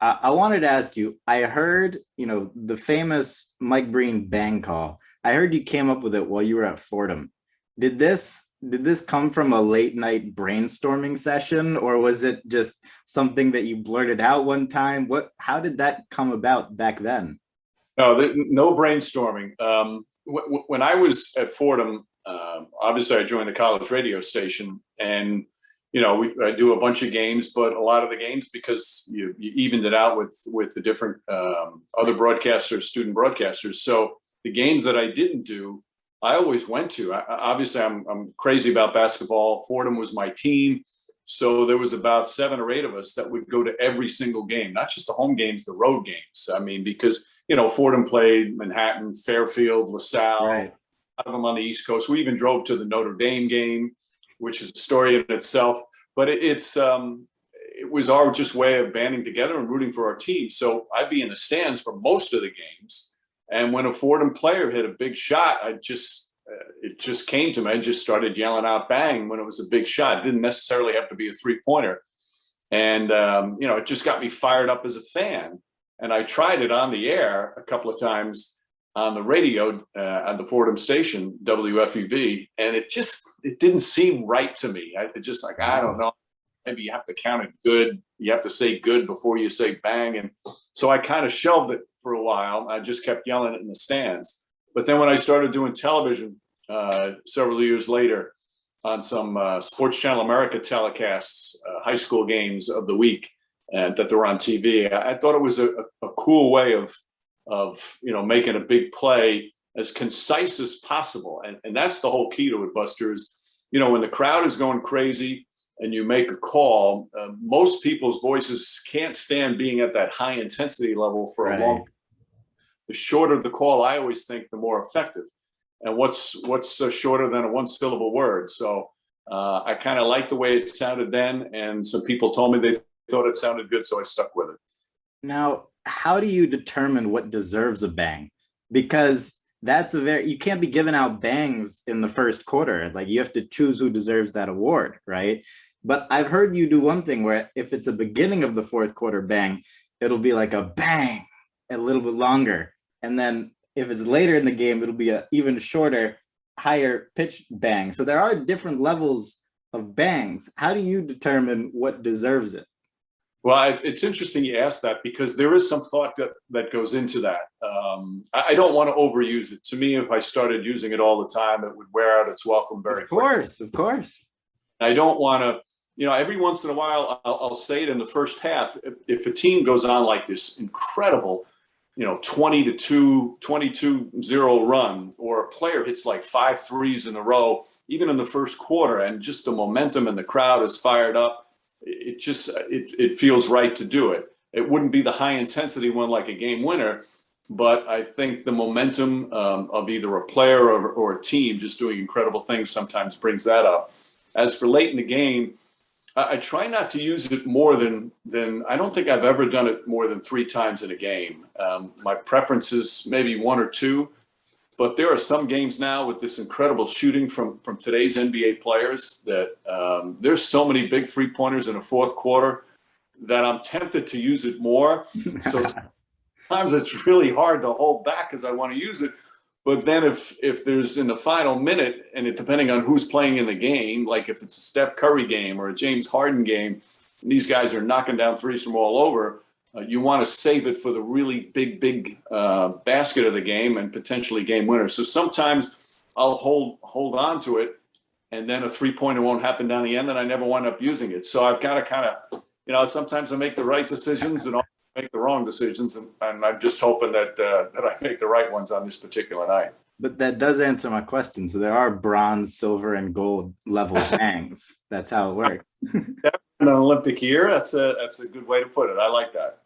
I wanted to ask you, I heard, the famous Mike Breen bang call. I heard you came up with it while you were at Fordham. Did this come from a late night brainstorming session, or was it just something that you blurted out one time? How did that come about back then? No, no brainstorming. When I was at Fordham, obviously I joined the college radio station, and I do a bunch of games, but a lot of the games, because you evened it out with the different other broadcasters, student broadcasters. So the games that I didn't do, I always went to. Obviously, I'm crazy about basketball. Fordham was my team. So there was about 7 or 8 of us that would go to every single game, not just the home games, the road games. I mean, because, Fordham played Manhattan, Fairfield, LaSalle, a Right. lot of them on the East Coast. We even drove to the Notre Dame game, which is a story in itself. But it was our just way of banding together and rooting for our team. So I'd be in the stands for most of the games. And when a Fordham player hit a big shot, it just came to me. I just started yelling out "bang" when it was a big shot. It didn't necessarily have to be a 3-pointer. And, it just got me fired up as a fan. And I tried it on the air a couple of times on the radio at the Fordham station, WFUV, and it didn't seem right to me. I don't know. Maybe you have to count it good. You have to say good before you say bang. And so I kind of shelved it for a while. I just kept yelling it in the stands. But then when I started doing television several years later on some Sports Channel America telecasts, high school games of the week, and that they were on TV, I thought it was a cool way of making a big play as concise as possible. And that's the whole key to it, Buster, is, when the crowd is going crazy and you make a call, most people's voices can't stand being at that high intensity level for a long. The shorter the call, I always think, the more effective. And what's shorter than a one-syllable word? So I kind of liked the way it sounded then, and some people told me they thought it sounded good, so I stuck with it. Now, how do you determine what deserves a bang? Because you can't be giving out bangs in the first quarter. Like, you have to choose who deserves that award, right? But I've heard you do one thing where if it's a beginning of the fourth quarter bang, it'll be like a bang, a little bit longer. And then if it's later in the game, it'll be a even shorter, higher pitch bang. So there are different levels of bangs. How do you determine what deserves it? Well, it's interesting you asked that, because there is some thought that goes into that. I don't want to overuse it. To me, if I started using it all the time, it would wear out its welcome very quickly. Of course. I don't want to, every once in a while, I'll say it in the first half. If a team goes on like this incredible, 20-2, 22-0 run, or a player hits like 5 threes in a row, even in the first quarter, and just the momentum and the crowd is fired up, it feels right to do it. It wouldn't be the high intensity one like a game winner, but I think the momentum of either a player or a team just doing incredible things sometimes brings that up. As for late in the game, I try not to use it more than I don't think I've ever done it more than 3 times in a game. My preference is maybe 1 or 2, but there are some games now with this incredible shooting from today's NBA players that there's so many big 3-pointers in a fourth quarter that I'm tempted to use it more. So sometimes it's really hard to hold back because I want to use it. But then if there's in the final minute, and depending on who's playing in the game, like if it's a Steph Curry game or a James Harden game, and these guys are knocking down threes from all over, you want to save it for the really big basket of the game and potentially game winner. So sometimes I'll hold on to it, and then a 3-pointer won't happen down the end, and I never wind up using it. So I've got to kind of, sometimes I make the right decisions and make the wrong decisions, and I'm just hoping that I make the right ones on this particular night. But that does answer my question. So there are bronze, silver, and gold level bangs. That's how it works. In an Olympic year, that's a good way to put it. I like that.